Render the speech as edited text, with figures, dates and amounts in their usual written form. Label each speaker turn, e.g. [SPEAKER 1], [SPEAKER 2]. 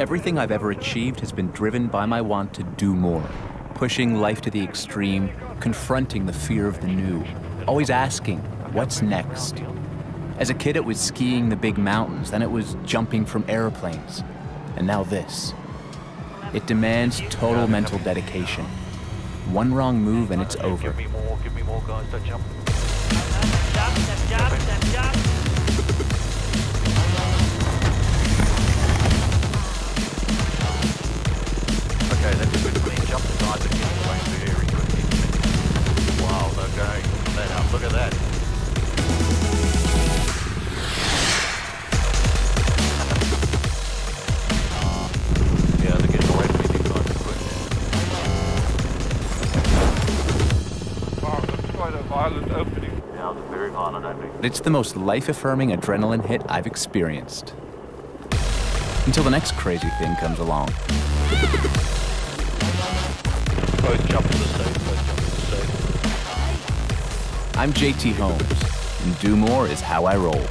[SPEAKER 1] Everything I've ever achieved has been driven by my want to do more, pushing life to the extreme, confronting the fear of the new, always asking, what's next? As a kid, it was skiing the big mountains, then it was jumping from airplanes, and now this. It demands total mental dedication. One wrong move and it's over.
[SPEAKER 2] Give me more guys, don't jump. Okay, that's a good clean jump. The guys are getting away very quickly. Wow, they're going that up. Look at that. Yeah, they're getting away from me. These guys are quick.
[SPEAKER 3] Wow, that's quite a violent opening.
[SPEAKER 2] Yeah, it's a very violent opening.
[SPEAKER 1] It's the most life-affirming adrenaline hit I've experienced. Until the next crazy thing comes along.
[SPEAKER 2] Both jump to the safe, both jump to the safe.
[SPEAKER 1] I'm JT Holmes, and do more is how I roll.